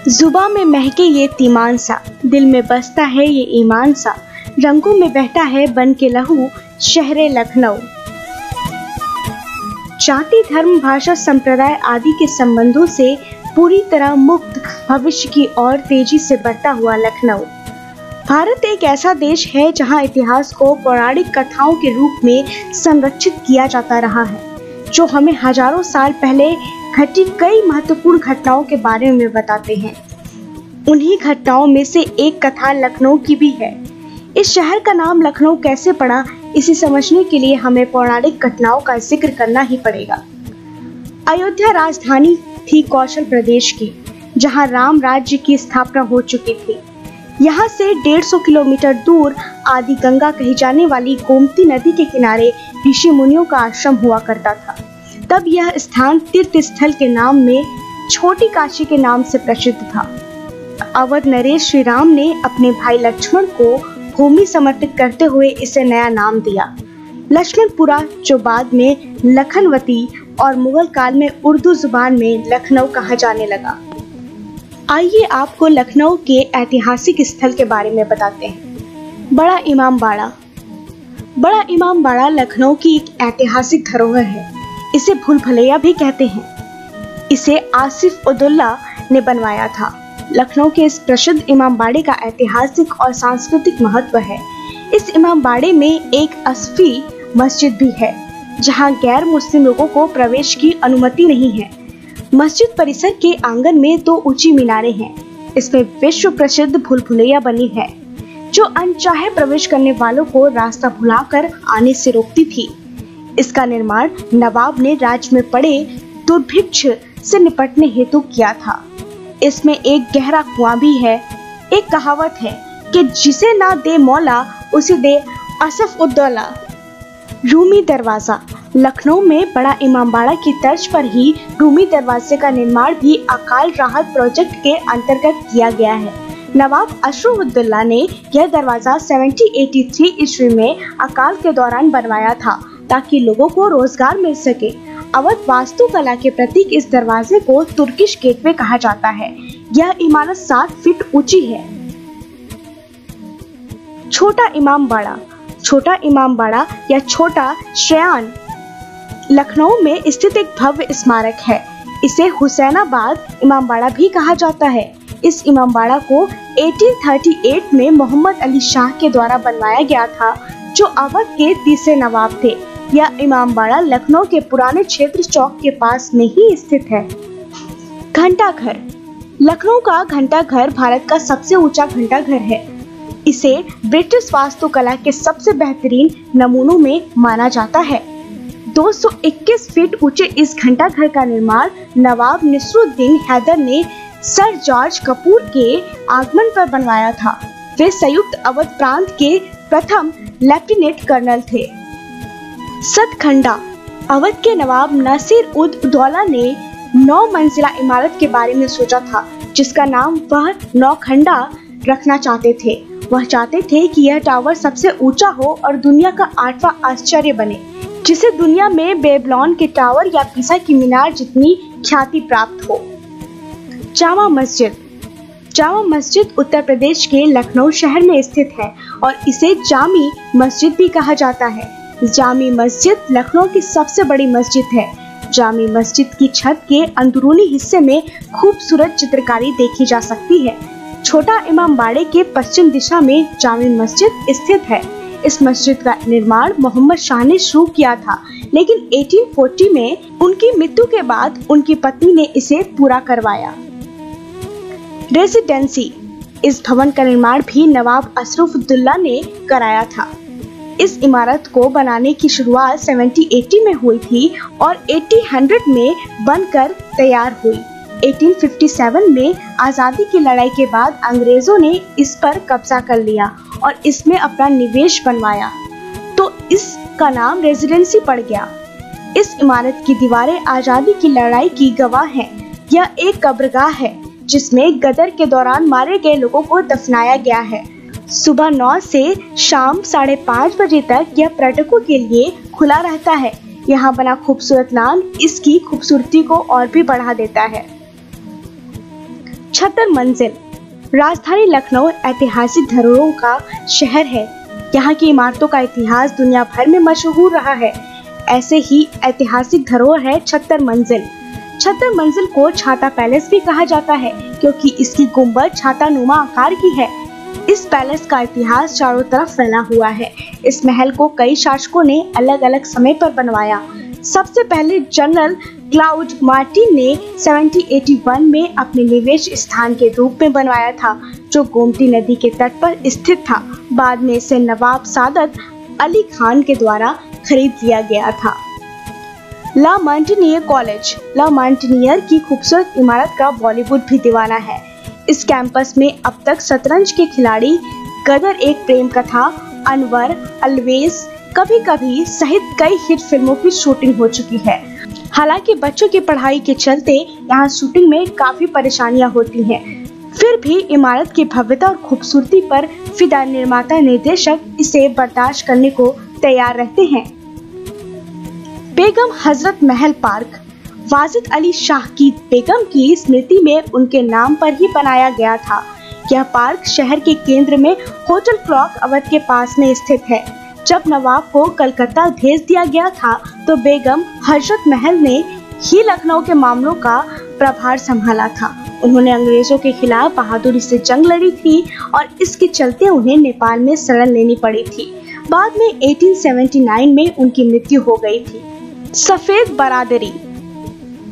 जुबा में महके ये तीमान सा, दिल में बसता है ये ईमान सा, रंगों में बहता है बन के लहू शहरे लखनऊ। जाति, धर्म, भाषा, संप्रदाय आदि के संबंधों से पूरी तरह मुक्त भविष्य की ओर तेजी से बढ़ता हुआ लखनऊ। भारत एक ऐसा देश है जहां इतिहास को पौराणिक कथाओं के रूप में संरक्षित किया जाता रहा है, जो हमें हजारों साल पहले घटी कई महत्वपूर्ण घटनाओं के बारे में बताते हैं। उन्हीं घटनाओं में से एक कथा लखनऊ की भी है। इस शहर का नाम लखनऊ कैसे पड़ा, इसे समझने के लिए हमें पौराणिक घटनाओं का जिक्र करना ही पड़ेगा। अयोध्या राजधानी थी कौशल प्रदेश की, जहां राम राज्य की स्थापना हो चुकी थी। यहाँ से 150 किलोमीटर दूर आदि गंगा कही जाने वाली गोमती नदी के किनारे ऋषि मुनियों का आश्रम हुआ करता था। तब यह स्थान तीर्थ स्थल के नाम में छोटी काशी के नाम से प्रसिद्ध था। अवध नरेश श्री राम ने अपने भाई लक्ष्मण को भूमि समर्पित करते हुए इसे नया नाम दिया, लक्ष्मणपुरा, जो बाद में लखनवती और मुगल काल में उर्दू जुबान में लखनऊ कहा जाने लगा। आइए आपको लखनऊ के ऐतिहासिक स्थल के बारे में बताते हैं। बड़ा इमाम बाड़ा। बड़ा इमाम बाड़ा लखनऊ की एक ऐतिहासिक धरोहर है। इसे भूल भुलैया भी कहते हैं। इसे आसिफ उद्दौला ने बनवाया था। लखनऊ के इस प्रसिद्ध इमाम बाड़े का ऐतिहासिक और सांस्कृतिक महत्व है। इस इमाम बाड़े में एक असफी मस्जिद भी है, जहां गैर मुस्लिम लोगों को प्रवेश की अनुमति नहीं है। मस्जिद परिसर के आंगन में 2 ऊंची मीनारें हैं। इसमें विश्व प्रसिद्ध भूल भुलैया बनी है, जो अनचाहे प्रवेश करने वालों को रास्ता भुलाकर आने से रोकती थी। इसका निर्माण नवाब ने राज्य में पड़े दुर्भिक्ष से निपटने हेतु किया था। इसमें एक गहरा कुआं भी है। एक कहावत है कि जिसे ना दे मौला उसे दे असफ उद्दौला। रूमी दरवाजा। लखनऊ में बड़ा इमामबाड़ा की तर्ज पर ही रूमी दरवाजे का निर्माण भी अकाल राहत प्रोजेक्ट के अंतर्गत किया गया है। नवाब अशरफुद्दौला ने यह दरवाजा 1783 ईस्वी में अकाल के दौरान बनवाया था, ताकि लोगों को रोजगार मिल सके। अवध वास्तुकला के प्रतीक इस दरवाजे को तुर्किश गेटवे कहा जाता है। यह इमारत 7 फीट ऊंची है। छोटा इमामबाड़ा। छोटा इमामबाड़ा या छोटा श्रयान लखनऊ में स्थित एक भव्य स्मारक है। इसे हुसैनाबाद इमामबाड़ा भी कहा जाता है। इस इमामबाड़ा को 1838 में मोहम्मद अली शाह के द्वारा बनवाया गया था, जो अवध के तीसरे नवाब थे। यह इमामबाड़ा लखनऊ के पुराने क्षेत्र चौक के पास में ही स्थित है। घंटाघर। लखनऊ का घंटाघर भारत का सबसे ऊंचा घंटाघर है। इसे ब्रिटिश वास्तुकला के सबसे बेहतरीन नमूनों में माना जाता है। 221 फीट ऊंचे इस घंटाघर का निर्माण नवाब नसरुद्दीन हैदर ने सर जॉर्ज कपूर के आगमन पर बनवाया था। वे संयुक्त अवध प्रांत के प्रथम लेफ्टिनेंट कर्नल थे। सतखंडा। अवध के नवाब नासिर उद दौला ने 9 मंजिला इमारत के बारे में सोचा था, जिसका नाम वह नौखंडा रखना चाहते थे। वह चाहते थे कि यह टावर सबसे ऊंचा हो और दुनिया का 8वां आश्चर्य बने, जिसे दुनिया में बेबीलोन के टावर या पीसा की मीनार जितनी ख्याति प्राप्त हो। जामा मस्जिद। जामा मस्जिद उत्तर प्रदेश के लखनऊ शहर में स्थित है और इसे जामी मस्जिद भी कहा जाता है। जामी मस्जिद लखनऊ की सबसे बड़ी मस्जिद है। जामी मस्जिद की छत के अंदरूनी हिस्से में खूबसूरत चित्रकारी देखी जा सकती है। छोटा इमामबाड़े के पश्चिम दिशा में जामी मस्जिद स्थित है। इस मस्जिद का निर्माण मोहम्मद शाह ने शुरू किया था, लेकिन 1840 में उनकी मृत्यु के बाद उनकी पत्नी ने इसे पूरा करवाया। रेजिडेंसी। इस भवन का निर्माण भी नवाब अशरफुद्दौला ने कराया था। इस इमारत को बनाने की शुरुआत 1780 में हुई थी और 1800 में बनकर तैयार हुई। 1857 में आजादी की लड़ाई के बाद अंग्रेजों ने इस पर कब्जा कर लिया और इसमें अपना निवेश बनवाया, तो इसका नाम रेजिडेंसी पड़ गया। इस इमारत की दीवारें आजादी की लड़ाई की गवाह हैं। यह एक कब्रगाह है, जिसमें गदर के दौरान मारे गए लोगों को दफनाया गया है। सुबह 9 से शाम 5:30 बजे तक यह पर्यटकों के लिए खुला रहता है। यहाँ बना खूबसूरत लॉन इसकी खूबसूरती को और भी बढ़ा देता है। छतर मंजिल। राजधानी लखनऊ ऐतिहासिक धरोहरों का शहर है। यहाँ की इमारतों का इतिहास दुनिया भर में मशहूर रहा है। ऐसे ही ऐतिहासिक धरोहर है छतर मंजिल। छतर मंजिल को छाता पैलेस भी कहा जाता है क्योंकि इसकी गुंबद छातानुमा आकार की है। इस पैलेस का इतिहास चारों तरफ फैला हुआ है। इस महल को कई शासकों ने अलग अलग समय पर बनवाया। सबसे पहले जनरल क्लाउड मार्टिन ने 1781 में अपने निवेश स्थान के रूप में बनवाया था, जो गोमती नदी के तट पर स्थित था। बाद में इसे नवाब सादत अली खान के द्वारा खरीद लिया गया था। ला मार्टिनियर कॉलेज। ला मार्टिनियर की खूबसूरत इमारत का बॉलीवुड भी दीवाना है। इस कैंपस में अब तक शतरंज के खिलाड़ी, गदर एक प्रेम कथा, अनवर, अलवेज, कभी कभी सहित कई हिट फिल्मों की शूटिंग हो चुकी है। हालांकि बच्चों की पढ़ाई के चलते यहाँ शूटिंग में काफी परेशानियां होती हैं। फिर भी इमारत की भव्यता और खूबसूरती पर फिदा निर्माता निर्देशक इसे बर्दाश्त करने को तैयार रहते हैं। बेगम हजरत महल पार्क। वाजिद अली शाह की बेगम की स्मृति में उनके नाम पर ही बनाया गया था। यह पार्क शहर के केंद्र में होटल क्लॉक अवध के पास में स्थित है। जब नवाब को कलकत्ता भेज दिया गया था तो बेगम हजरत महल ने ही लखनऊ के मामलों का प्रभार संभाला था। उन्होंने अंग्रेजों के खिलाफ बहादुरी से जंग लड़ी थी और इसके चलते उन्हें नेपाल में शरण लेनी पड़ी थी। बाद में 1879 में उनकी मृत्यु हो गई थी। सफेद बरादरी,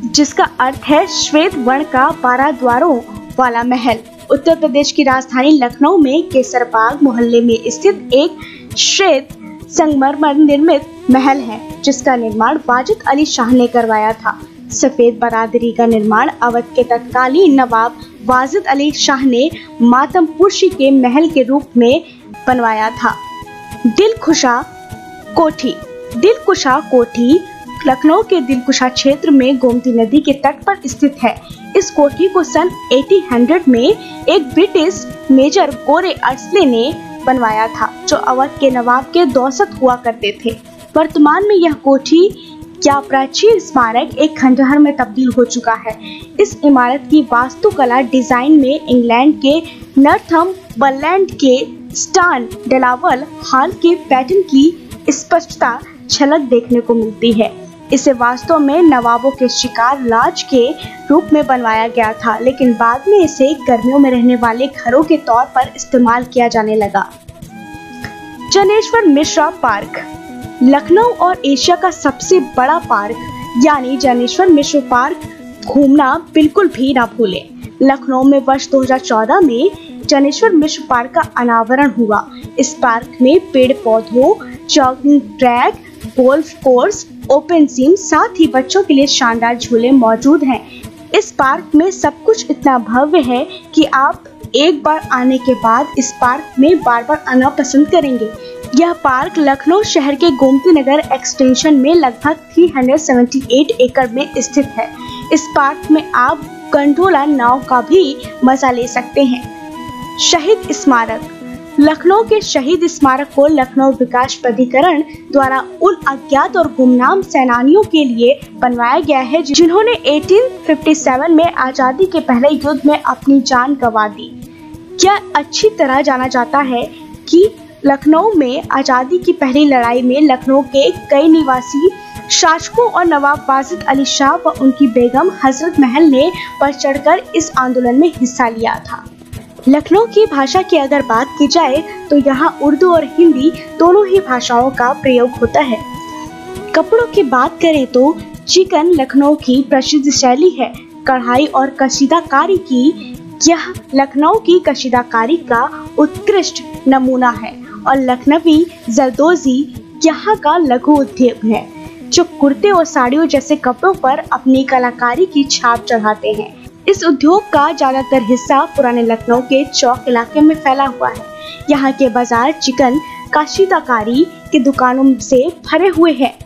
जिसका अर्थ है श्वेत वर्ण का 12 द्वारों वाला महल, उत्तर प्रदेश की राजधानी लखनऊ में केसरबाग मोहल्ले में स्थित एक श्वेत संगमरमर निर्मित महल है, जिसका निर्माण वाजिद अली शाह ने करवाया था। सफेद बरादरी का निर्माण अवध के तत्कालीन नवाब वाजिद अली शाह ने मातमपुर्शी के महल के रूप में बनवाया था। दिलकुशा कोठी। दिलकुशा कोठी लखनऊ के दिलकुशा क्षेत्र में गोमती नदी के तट पर स्थित है। इस कोठी को सन 1800 में एक ब्रिटिश मेजर गोरे अर्सले ने बनवाया था, जो अवध के नवाब के दौसत हुआ करते थे। वर्तमान में यह कोठी या प्राचीन स्मारक एक खंडहर में तब्दील हो चुका है। इस इमारत की वास्तुकला डिजाइन में इंग्लैंड के नॉर्थम्बरलैंड के स्टान डेलावल हॉल के पैटर्न की स्पष्टता झलक देखने को मिलती है। इसे वास्तव में नवाबों के शिकार लॉज के रूप में बनवाया गया था, लेकिन बाद में इसे गर्मियों में रहने वाले घरों के तौर पर इस्तेमाल किया जाने लगा। जनेश्वर मिश्रा पार्क। लखनऊ और एशिया का सबसे बड़ा पार्क यानी जनेश्वर मिश्रा पार्क घूमना बिल्कुल भी ना भूलें। लखनऊ में वर्ष 2014 में जनेश्वर मिश्र पार्क का अनावरण हुआ। इस पार्क में पेड़ पौधों, jogging track, golf course, open gym, साथ ही बच्चों के लिए शानदार झूले मौजूद हैं। इस पार्क में सब कुछ इतना भव्य है कि आप एक बार आने के बाद इस पार्क में बार बार आना पसंद करेंगे। यह पार्क लखनऊ शहर के गोमती नगर एक्सटेंशन में लगभग 378 एकड़ में स्थित है। इस पार्क में आप गंडोला नाव का भी मजा ले सकते हैं। शहीद स्मारक। लखनऊ के शहीद स्मारक को लखनऊ विकास प्राधिकरण द्वारा उन अज्ञात और गुमनाम सेनानियों के लिए बनवाया गया है जिन्होंने 1857 में आजादी के पहले युद्ध में अपनी जान गंवा दी। यह अच्छी तरह जाना जाता है कि लखनऊ में आजादी की पहली लड़ाई में लखनऊ के कई निवासी शासकों और नवाब वाजिद अली शाह व उनकी बेगम हजरत महल ने बढ़ चढ़कर इस आंदोलन में हिस्सा लिया था। लखनऊ की भाषा की अगर बात की जाए तो यहाँ उर्दू और हिंदी दोनों ही भाषाओं का प्रयोग होता है। कपड़ों की बात करें तो चिकन लखनऊ की प्रसिद्ध शैली है। कढ़ाई और कशीदाकारी की यह लखनऊ की कशीदाकारी का उत्कृष्ट नमूना है और लखनवी जरदोजी यहाँ का लघु उद्योग है, जो कुर्ते और साड़ियों जैसे कपड़ों पर अपनी कलाकारी की छाप चढ़ाते हैं। इस उद्योग का ज्यादातर हिस्सा पुराने लखनऊ के चौक इलाके में फैला हुआ है। यहाँ के बाजार चिकन कशीदाकारी की दुकानों से भरे हुए हैं।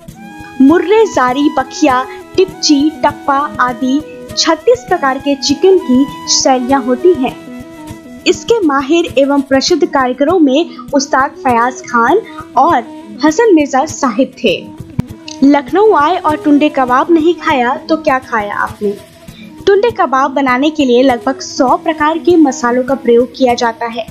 मुर्रे, जारी, बखिया, टिपची, टप्पा आदि 36 प्रकार के चिकन की शैलियाँ होती हैं। इसके माहिर एवं प्रसिद्ध कारीगरों में उस्ताद फयाज खान और हसन मिर्जा साहिब थे। लखनऊ आए और टुंडे कबाब नहीं खाया तो क्या खाया आपने। टुंडे कबाब बनाने के लिए लगभग 100 प्रकार के मसालों का प्रयोग किया जाता है।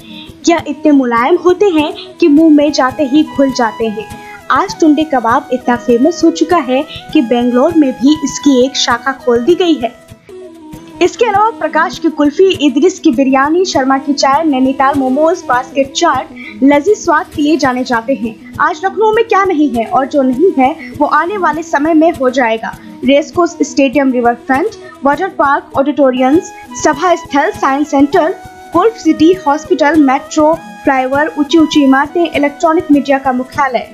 यह इतने मुलायम होते हैं कि मुंह में जाते ही घुल जाते हैं। आज टुंडे कबाब इतना फेमस हो चुका है कि बेंगलोर में भी इसकी एक शाखा खोल दी गई है। इसके अलावा प्रकाश की कुल्फी, इदरिस की बिरयानी, शर्मा की चाय, नैनीताल मोमोज, बास्केट चाट लजीज स्वाद के लिए जाने जाते हैं। आज लखनऊ में क्या नहीं है और जो नहीं है वो आने वाले समय में हो जाएगा। Race course stadium, river front, water park, auditoriums, सभा स्थल, science centre, golf city, hospital, metro, flyover, ऊंची इमारतें, इलेक्ट्रॉनिक मीडिया का मुख्यालय,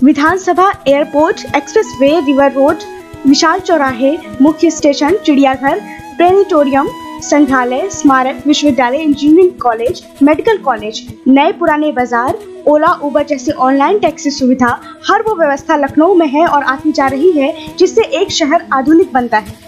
विधानसभा, एयरपोर्ट, एक्सप्रेसवे, रिवर रोड, विशाल चौराहे, मुख्य स्टेशन, चिड़ियाघर, प्लेनेटोरियम, संग्रहालय, स्मारक, विश्वविद्यालय, इंजीनियरिंग कॉलेज, मेडिकल कॉलेज, नए पुराने बाजार, ओला उबर जैसे ऑनलाइन टैक्सी सुविधा, हर वो व्यवस्था लखनऊ में है और आती जा रही है जिससे एक शहर आधुनिक बनता है।